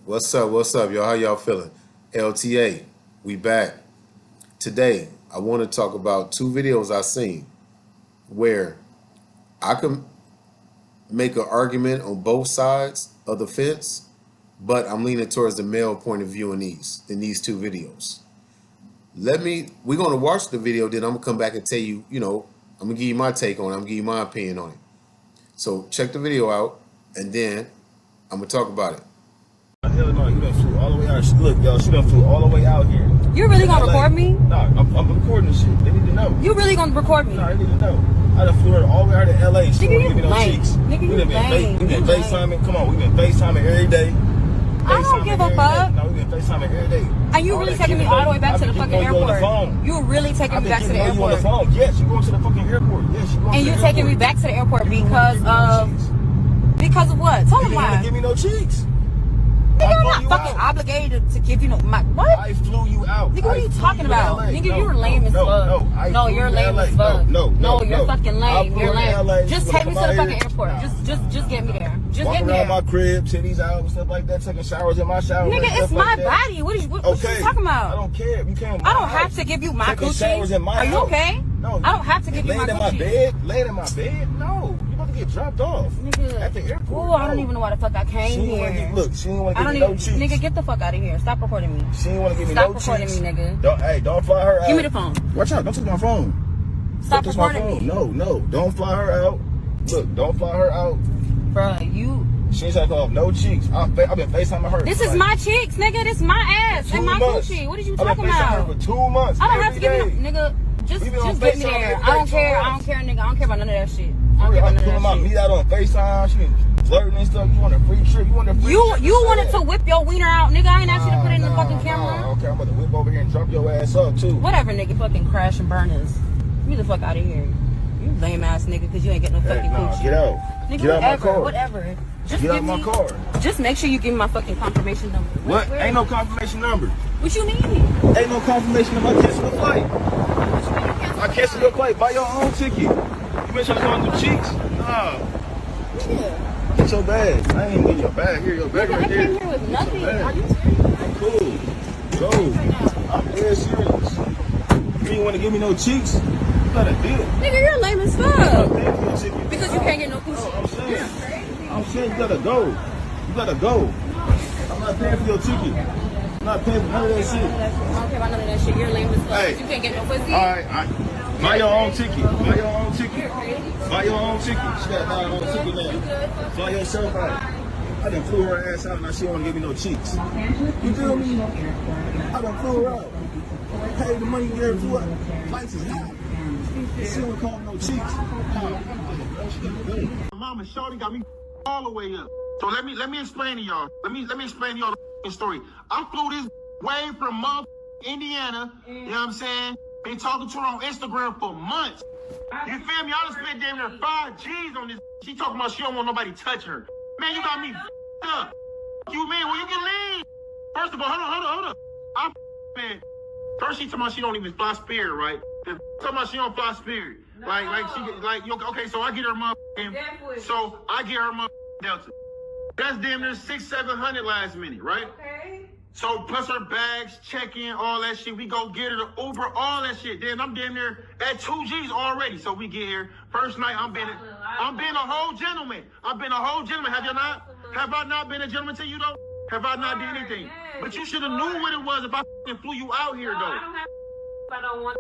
What's up? What's up, y'all? How y'all feeling? LTA, we back. Today, I want to talk about two videos I seen where I can make an argument on both sides of the fence, but I'm leaning towards the male point of view in these two videos. We're gonna watch the video, then I'm gonna come back and tell you, I'm gonna give you my take on it, I'm gonna give you my opinion on it. So check the video out, and then I'm gonna talk about it. Hell no, you done flew all the way out. Look, y'all, she done flew all the way out here. You really gonna record me? No, I'm recording this shit. They need to know. You really gonna record me? No, they need to know. I done flew her all the way out to LA. She won't give me no cheeks. Nigga, We been FaceTiming. Come on, we been FaceTiming every day. I don't give a fuck. No, we been FaceTiming every day. And you really taking me all the way back to the fucking airport? You really taking me back to the airport? You on the phone? Yes, you going to the fucking airport. Yes, you going. And you taking me back to the airport because of what? Tell me why. You want to give me no cheeks? Nigga, I'm not fucking obligated to give you no what? I flew you out. Nigga, what are you talking about? Nigga, you're lame as fuck. No, you're lame as fuck. No, you're fucking lame. You're lame. Just take me to the fucking airport. Just get me there. Just get me there. Walk around my crib, titties out and stuff like that, taking showers in my shower. Nigga, it's my body. What you talking about? I don't care. You can't. I don't have to give you my coochie. Are you okay? No. I don't have to give you my coochie. Laying in my bed? No. You're about to get dropped off. Nigga. At the airport. Oh, I don't even know why the fuck I came here. Look, she didn't want to give me no cheeks. Nigga, get the fuck out of here. Stop recording me. She didn't want to give me no cheeks. Stop recording me, nigga. Don't fly her out. Give me the phone. Watch out. Don't take my phone. Stop recording me. No. Don't fly her out. Look, don't fly her out. Bruh, you... She ain't talking off no cheeks. I've been FaceTiming her. This is my cheeks, nigga. This is my ass and my coochie. What are you talking about? I've been FaceTiming her for 2 months. I don't have to give you no... Nigga, just get me there. I don't care, nigga. I don't care about none of that shit. I don't care about none of that shit. My meat out on FaceTime. She been flirting and stuff. You want a free trip? You wanted to whip your wiener out, nigga. I ain't asked you to put it in the fucking camera. Okay, I'm about to whip over here and drop your ass up too. Whatever, nigga. Fucking crash and burn us. Get me the fuck out of here. You lame ass nigga, because you ain't getting no fucking coochie. Get out. Nigga, get out my car. Whatever. Just get out my car. Just make sure you give me my fucking confirmation number. What? Ain't no confirmation number. What you mean? Ain't no confirmation number. I cancel the flight. I cancel your flight. Buy your own ticket. You been trying to come with cheeks? Nah. Yeah. Get your bag. I ain't getting your bag. Here, your bag right there. I came here with nothing. Are you serious? Cool. Go. I'm dead serious. You ain't want to give me no cheeks? You got a deal. Nigga, you're lame as fuck. No, because you can't get no coochie. No, I'm saying you gotta go. You gotta go. I'm not paying for your ticket. I'm not paying for none of that shit. I don't care about none of that shit. You're lame as fuck. Hey. You can't get no pussy. Alright. Buy your own ticket. Buy your own ticket. Buy your own ticket. She gotta buy her own ticket now. Fly yourself out. I done flew her ass out and now she don't wanna give me no cheeks. You feel me? I done flew her out. Paid the money there flew out. Flights is high. She don't call me no cheeks. Mama Shorty got me all the way up. So let me explain to y'all. Let me explain to y'all the story. I flew this way from Indiana. You know what I'm saying? Been talking to her on Instagram for months. You feel me? I done spent damn near 5 G's on this. She talking about she don't want nobody touching her. Man, you got me up. You mean when you can leave? First of all, hold up. Man, first she talking about she don't even fly Spirit, right? Then talking about she don't fly Spirit. Okay, so I get her Delta. That's damn near 600-700 last minute, right? Okay. So plus her bags, check-in, all that shit. We go get her the Uber, all that shit. Then I'm damn near at 2 G's already. So we get here. First night I'm being a whole gentleman. I've been a whole gentleman. Have you not? Have I not been a gentleman to you though? Have I not did anything? But you should have knew what it was if I flew you out here though. I don't want.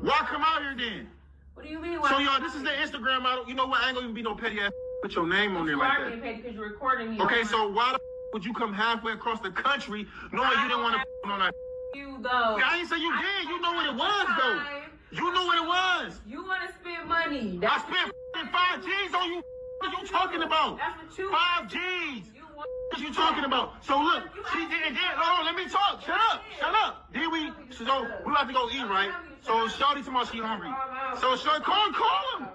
Why come out here then? What do you mean? So y'all, this is the Instagram model. You know what? I ain't gonna even be no petty ass. Put your name on there like that. Because you're recording me. Okay, so why the would you come halfway across the country knowing you didn't want to on that? You though. I ain't say you did. You know what it was though. You know what it was. You want to spend money. I spent 5 G's on you. What are you talking about? That's what you 5 G's. What you talking about? So look, she did. Oh, let me talk. Shut up. Then we about to go eat, right? So Shorty told me she hungry. So Shorty, call him.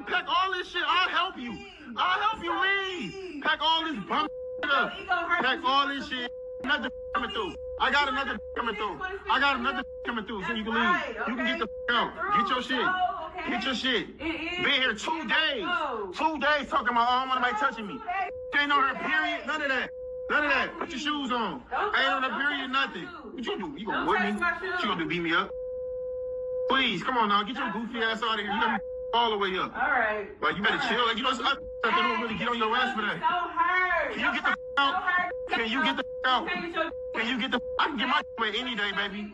Pack all this shit. I'll help you leave. Pack all this bum up. Pack all this shit. Another coming through. I got another coming through. So you can leave. You can get the out. Get your shit. Get your shit. Been here 2 days. 2 days talking about, oh, I don't want nobody touching me. Ain't on her period. None of that. None of that. Put your shoes on. I ain't on the period, nothing. What you do? You gonna whip me? What you gonna do? Beat me up? Please, come on now. Get your goofy ass out of here. You got me all the way up. All right. Like, you better chill. Like, you know, I don't really get on your ass for that. Can you get the out? Can you get the out? Can you get the? I can get my way any day, baby.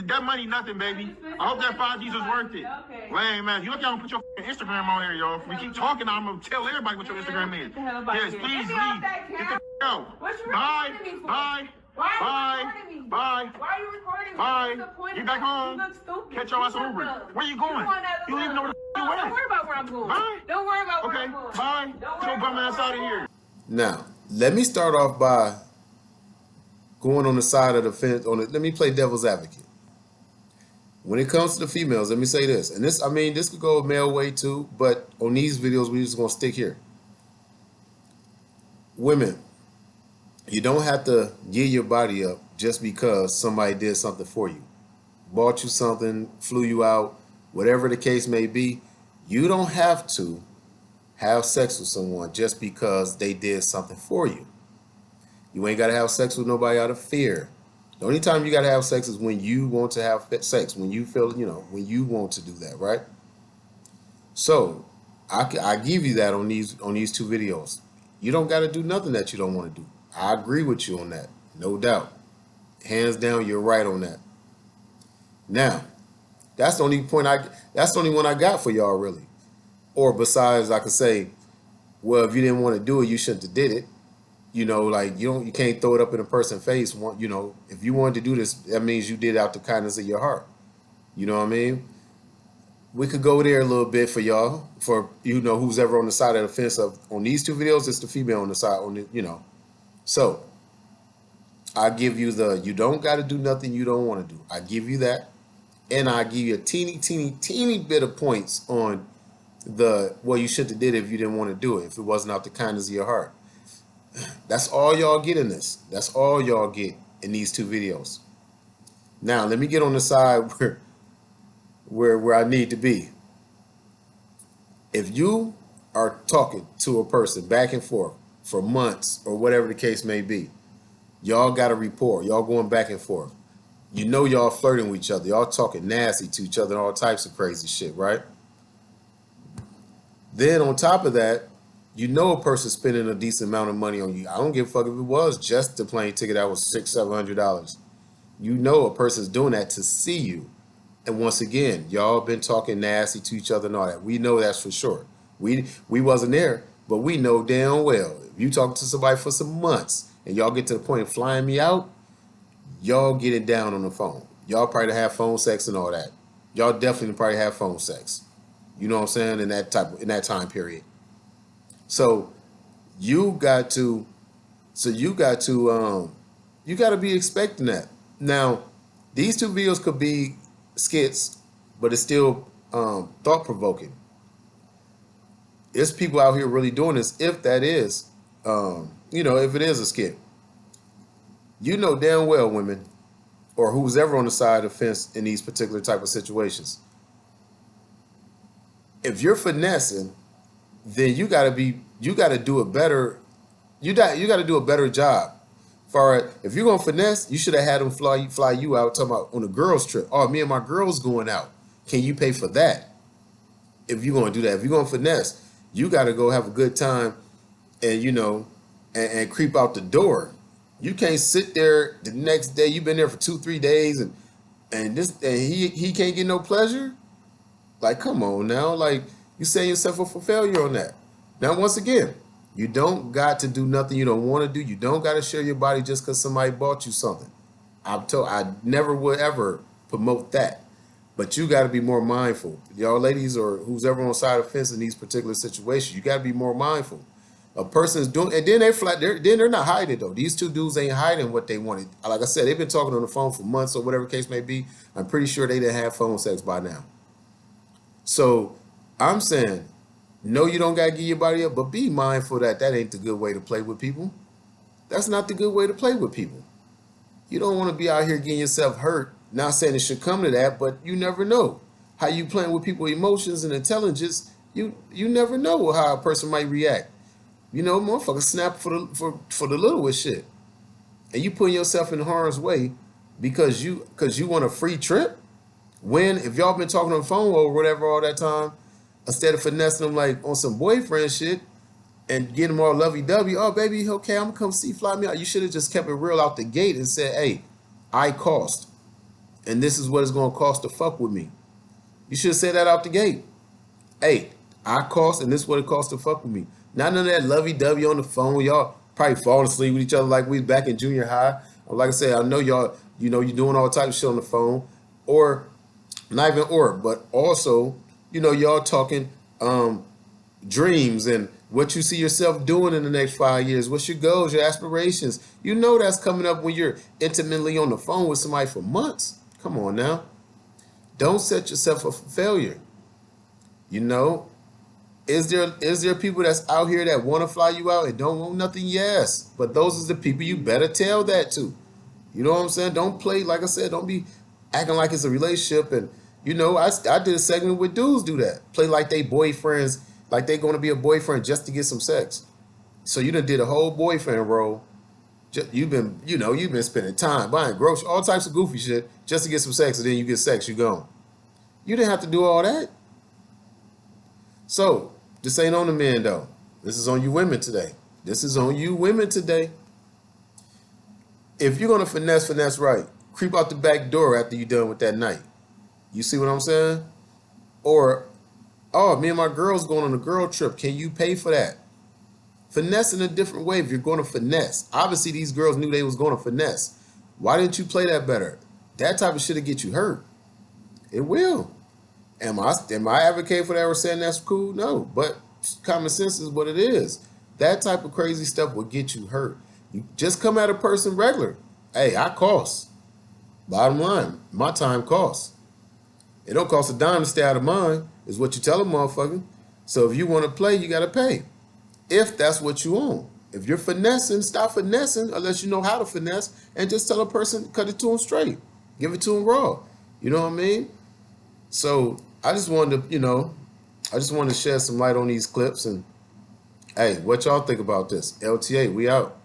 That money, nothing, baby. I hope that 5 G's was worth it. Lame, man. You look, y'all put your Instagram on here, y'all. If we keep talking, I'm gonna tell everybody what your Instagram is. Yes, please leave. Get the out. Bye. Bye. Bye. Bye. Why are you recording? Bye. Get back home. Catch your ass over. Where you going? You don't even know where the you went. Don't worry about where I'm going. Bye. Don't worry about where I'm going. Bye. Get your bum ass out of here. Now, let me start off by going on the side of the fence. Let me play devil's advocate. When it comes to the females, let me say this. And this, I mean, this could go a male way too, but on these videos, we're just going to stick here. Women, you don't have to give your body up just because somebody did something for you. Bought you something, flew you out, whatever the case may be. You don't have to have sex with someone just because they did something for you. You ain't got to have sex with nobody out of fear. The only time you got to have sex is when you want to have sex, when you feel, you know, when you want to do that, right? So I give you that on these 2 videos. You don't got to do nothing that you don't want to do. I agree with you on that, no doubt. Hands down, you're right on that. Now, that's the only one I got for y'all, really. Or besides, I could say, well, if you didn't want to do it, you shouldn't have did it. You know, like you can't throw it up in a person's face. You know, if you wanted to do this, that means you did it out the kindness of your heart. You know what I mean? We could go there a little bit for y'all, for, you know, who's ever on the side of the fence on these 2 videos. It's the female on the side, you know. So I give you you don't got to do nothing you don't want to do. I give you that. And I give you a teeny bit of points on well, you should have did it if you didn't want to do it, if it wasn't out the kindness of your heart. That's all y'all get in this. That's all y'all get in these 2 videos. Now, let me get on the side where I need to be. If you are talking to a person back and forth for months or whatever the case may be, y'all got a rapport. Y'all going back and forth. You know y'all flirting with each other. Y'all talking nasty to each other and all types of crazy shit, right? Then on top of that, you know a person spending a decent amount of money on you. I don't give a fuck if it was just the plane ticket that was $600-700. You know a person's doing that to see you. And once again, y'all been talking nasty to each other and all that. We know that's for sure. We wasn't there, but we know damn well. If you talking to somebody for some months and y'all get to the point of flying me out, y'all get it down on the phone. Y'all probably have phone sex and all that. Y'all definitely probably have phone sex. You know what I'm saying? In that time period. So you got to be expecting that. Now, these 2 videos could be skits, but it's still thought-provoking. There's people out here really doing this, if that is, you know, if it is a skit. You know damn well, women, or who's ever on the side of the fence in these particular type of situations, if you're finessing, then you got to do a better job. If you're gonna finesse, you should have had them fly you out. Talking about on a girls trip. Oh, me and my girls going out. Can you pay for that? If you're gonna do that, if you're gonna finesse, you got to go have a good time, and you know, and creep out the door. You can't sit there the next day. You've been there for 2-3 days, and he can't get no pleasure. Like, come on now. Like, you setting yourself up for failure on that. Now, once again, you don't got to do nothing you don't want to do. You don't got to share your body just because somebody bought you something. I never would ever promote that. But you got to be more mindful. Y'all ladies or who's ever on the side of the fence in these particular situations, you got to be more mindful. A person is doing, and then they're not hiding it though. These 2 dudes ain't hiding what they wanted. Like I said, they've been talking on the phone for months or whatever the case may be. I'm pretty sure they didn't have phone sex by now. So I'm saying, no, you don't got to give your body up, but be mindful that ain't the good way to play with people. That's not the good way to play with people. You don't want to be out here getting yourself hurt. Not saying it should come to that, but you never know. How you playing with people's emotions and intelligence, you never know how a person might react. You know, motherfuckers snap for the littlest shit. and you putting yourself in harm's way because you want a free trip. When if y'all been talking on the phone or whatever all that time, instead of finessing them like on some boyfriend shit and getting them all lovey-dovey, oh baby, okay, I'm gonna come see, fly me out. You should have just kept it real out the gate and said, hey, I cost, and this is what it's gonna cost to fuck with me. You should have said that out the gate. Hey, I cost, and this is what it costs to fuck with me. Not none of that lovey-dovey on the phone. Y'all probably falling asleep with each other like we was back in junior high. Like I said, I know y'all, you know, you're doing all types of shit on the phone, or not even but also, you know, y'all talking dreams and what you see yourself doing in the next 5 years. What's your goals, your aspirations? You know that's coming up when you're intimately on the phone with somebody for months. Come on now. Don't set yourself up for failure. You know, is there people that's out here that want to fly you out and don't want nothing? Yes. But those are the people you better tell that to. You know what I'm saying? Don't play, like I said, don't be acting like it's a relationship. And, you know, I did a segment with dudes do that. Play like they boyfriends, like they going to be a boyfriend just to get some sex. So you done did a whole boyfriend role. You've been spending time buying groceries, all types of goofy shit just to get some sex, and then you get sex, you gone. You didn't have to do all that. So this ain't on the men though. This is on you women today. This is on you women today. If you're gonna finesse right, creep out the back door after you're done with that night. You see what I'm saying? Or, oh, me and my girl's going on a girl trip. Can you pay for that? Finesse in a different way if you're going to finesse. Obviously, these girls knew they was going to finesse. Why didn't you play that better? That type of shit will get you hurt. It will. Am I advocating for that or saying that's cool? No, but common sense is what it is. That type of crazy stuff will get you hurt. You just come at a person regular. Hey, I cost. Bottom line, my time costs. It don't cost a dime to stay out of mine, is what you tell a motherfucker. So if you want to play, you got to pay. If that's what you want. If you're finessing, stop finessing unless you know how to finesse, and just tell a person, cut it to them straight. Give it to them raw. You know what I mean? So I just wanted to, shed some light on these clips. And hey, what y'all think about this? LTA, we out.